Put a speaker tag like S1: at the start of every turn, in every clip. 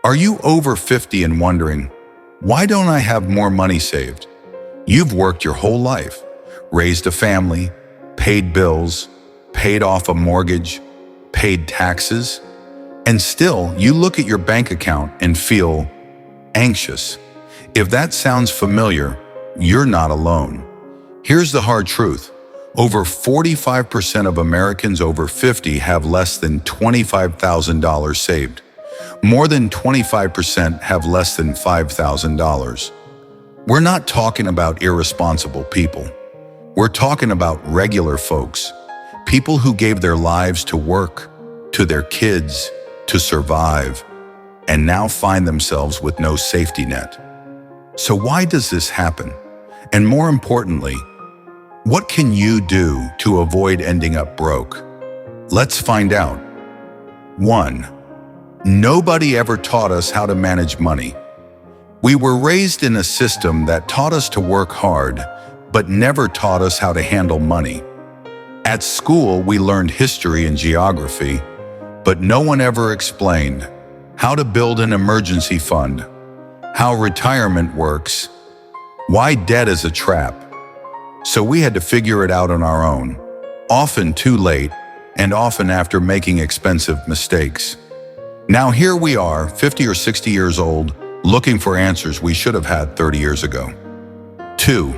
S1: Are you over 50 and wondering, why don't I have more money saved? You've worked your whole life, raised a family, paid bills, paid off a mortgage, paid taxes, and still you look at your bank account and feel anxious. If that sounds familiar, you're not alone. Here's the hard truth. Over 45% of Americans over 50 have less than $25,000 saved. More than 25% have less than $5,000. We're not talking about irresponsible people. We're talking about regular folks, people who gave their lives to work, to their kids, to survive, and now find themselves with no safety net. So why does this happen? And more importantly, what can you do to avoid ending up broke? Let's find out. 1. Nobody ever taught us how to manage money. We were raised in a system that taught us to work hard, but never taught us how to handle money. At school, we learned history and geography, but no one ever explained how to build an emergency fund, how retirement works, why debt is a trap. So we had to figure it out on our own, often too late, and often after making expensive mistakes. Now here we are, 50 or 60 years old, looking for answers we should have had 30 years ago. 2.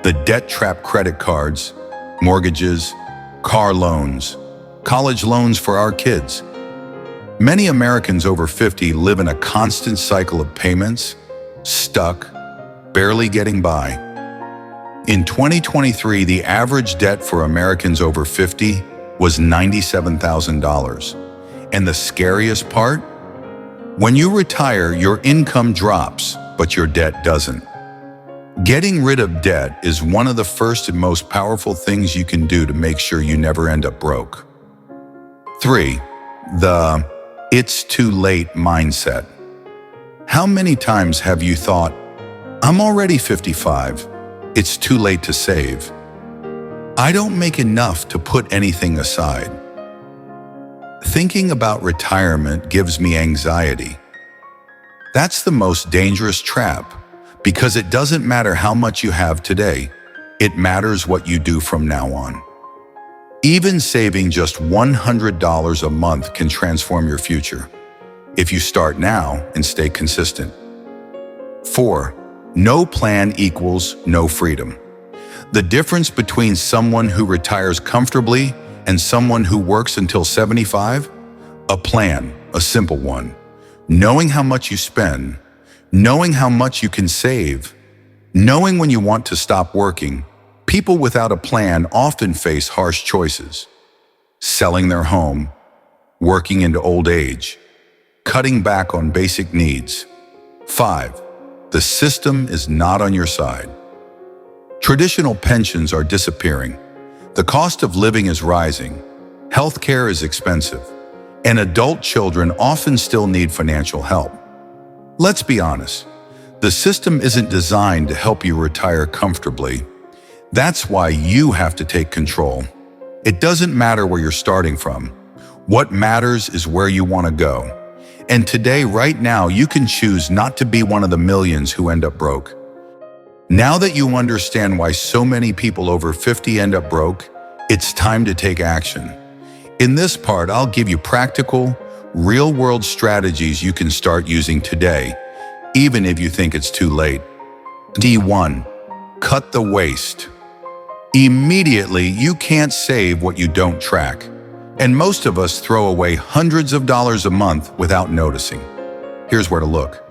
S1: The debt trap: credit cards, mortgages, car loans, college loans for our kids. Many Americans over 50 live in a constant cycle of payments, stuck, barely getting by. In 2023, the average debt for Americans over 50 was $97,000. And the scariest part? When you retire, your income drops, but your debt doesn't. Getting rid of debt is one of the first and most powerful things you can do to make sure you never end up broke. 3. The "it's too late" mindset. How many times have you thought, I'm already 55, it's too late to save. I don't make enough to put anything aside. Thinking about retirement gives me anxiety. That's the most dangerous trap, because it doesn't matter how much you have today, it matters what you do from now on. Even saving just $100 a month can transform your future, if you start now and stay consistent. 4. No plan equals no freedom. The difference between someone who retires comfortably and someone who works until 75? A plan, a simple one. Knowing how much you spend, knowing how much you can save, knowing when you want to stop working. People without a plan often face harsh choices. Selling their home, working into old age, cutting back on basic needs. 5. The system is not on your side. Traditional pensions are disappearing. The cost of living is rising. Healthcare is expensive. And adult children often still need financial help. Let's be honest. The system isn't designed to help you retire comfortably. That's why you have to take control. It doesn't matter where you're starting from. What matters is where you want to go. And today, right now, you can choose not to be one of the millions who end up broke. Now that you understand why so many people over 50 end up broke, it's time to take action. In this part, I'll give you practical, real-world strategies you can start using today, even if you think it's too late. D1. Cut the waste. Immediately, you can't save what you don't track. And most of us throw away hundreds of dollars a month without noticing. Here's where to look.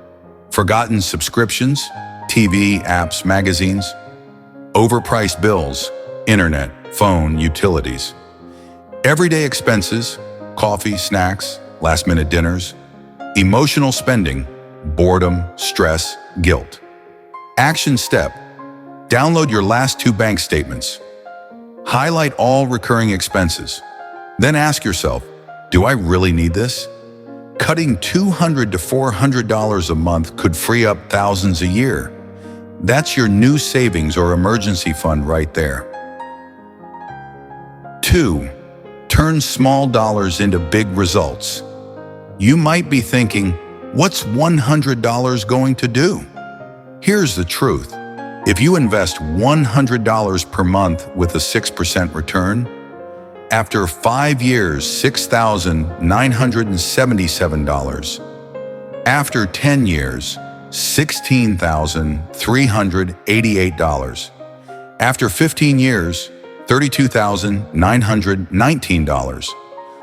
S1: Forgotten subscriptions, TV, apps, magazines, overpriced bills, internet, phone, utilities. Everyday expenses, coffee, snacks, last-minute dinners, emotional spending, boredom, stress, guilt. Action step. Download your last 2 bank statements. Highlight all recurring expenses. Then ask yourself, do I really need this? Cutting $200 to $400 a month could free up thousands a year. That's your new savings or emergency fund right there. 2. Turn small dollars into big results. You might be thinking, What's $100 going to do? Here's the truth. If you invest $100 per month with a 6% return, after 5 years, $6,977. After 10 years, $16,388. After 15 years, $32,919.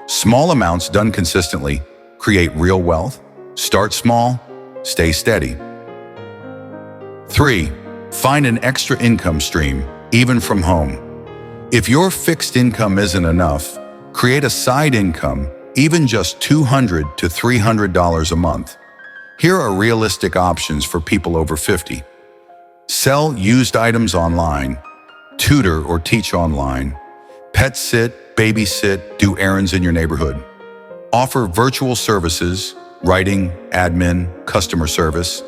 S1: Small amounts done consistently create real wealth. Start small, stay steady. 3. Find an extra income stream, even from home. If your fixed income isn't enough, create a side income, even just $200 to $300 a month. Here are realistic options for people over 50. Sell used items online, tutor or teach online, pet sit, babysit, do errands in your neighborhood. Offer virtual services, writing, admin, customer service.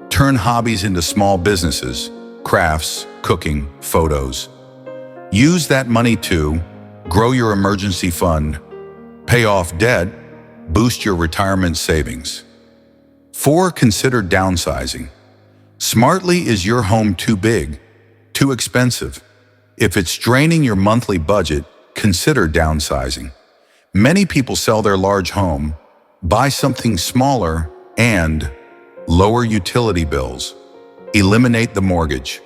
S1: Turn hobbies into small businesses, crafts, cooking, photos. Use that money to grow your emergency fund, pay off debt, boost your retirement savings. 4. Consider downsizing. Smartly, is your home too big, too expensive? If it's draining your monthly budget, consider downsizing. Many people sell their large home, buy something smaller, and lower utility bills. Eliminate the mortgage.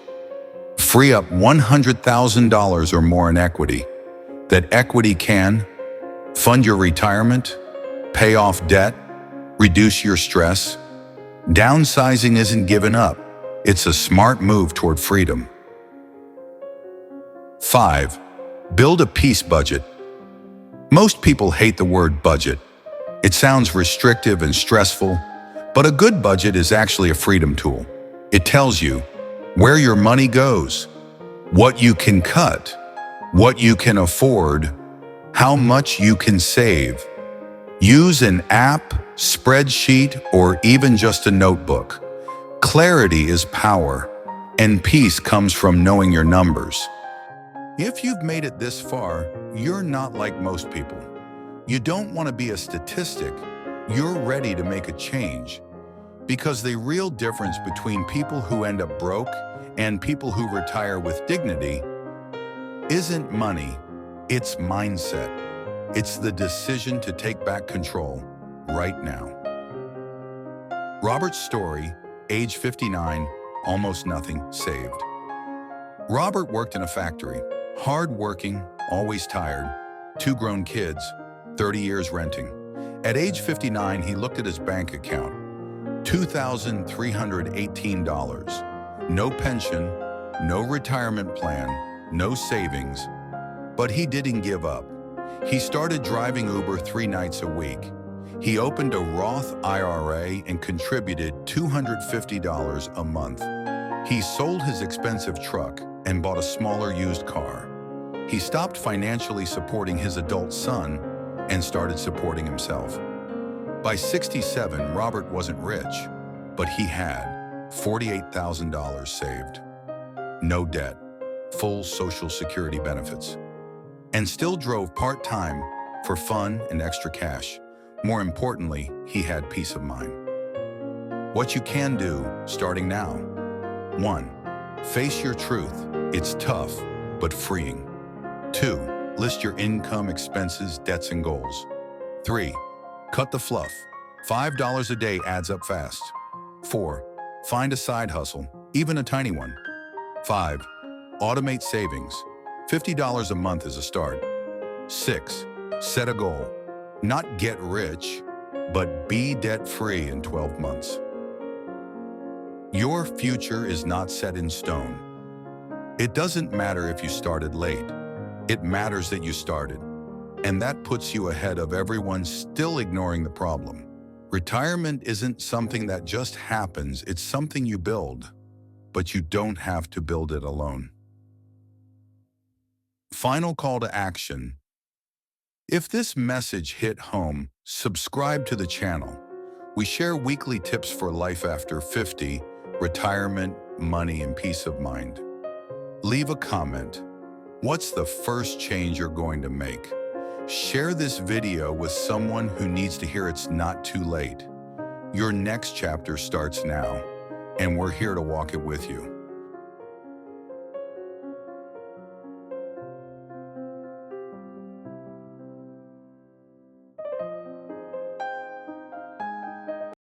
S1: Free up $100,000 or more in equity. That equity can fund your retirement, pay off debt, reduce your stress. Downsizing isn't giving up. It's a smart move toward freedom. 5. Build a peace budget. Most people hate the word budget. It sounds restrictive and stressful, but a good budget is actually a freedom tool. It tells you where your money goes, what you can cut, what you can afford, how much you can save. Use an app, spreadsheet, or even just a notebook. Clarity is power, and peace comes from knowing your numbers. If you've made it this far, you're not like most people. You don't want to be a statistic. You're ready to make a change. Because the real difference between people who end up broke and people who retire with dignity isn't money, it's mindset. It's the decision to take back control right now. Robert's story, age 59, almost nothing saved. Robert worked in a factory, hard-working, always tired, 2 grown kids, 30 years renting. At age 59, he looked at his bank account. $2,318. No pension, no retirement plan, no savings. But he didn't give up. He started driving Uber 3 nights a week. He opened a Roth IRA and contributed $250 a month. He sold his expensive truck and bought a smaller used car. He stopped financially supporting his adult son and started supporting himself. By 67, Robert wasn't rich, but he had $48,000 saved. No debt, full Social Security benefits, and still drove part-time for fun and extra cash. More importantly, he had peace of mind. What you can do starting now. 1. Face your truth. It's tough, but freeing. 2. List your income, expenses, debts, and goals. 3. Cut the fluff. $5 a day adds up fast. 4. Find a side hustle, even a tiny one. 5. Automate savings. $50 a month is a start. 6. Set a goal. Not get rich, but be debt-free in 12 months. Your future is not set in stone. It doesn't matter if you started late. It matters that you started. And that puts you ahead of everyone still ignoring the problem. Retirement isn't something that just happens, it's something you build. But you don't have to build it alone. Final call to action. If this message hit home, subscribe to the channel. We share weekly tips for life after 50, retirement, money, and peace of mind. Leave a comment. What's the first change you're going to make? Share this video with someone who needs to hear it's not too late. Your next chapter starts now, and we're here to walk it with you.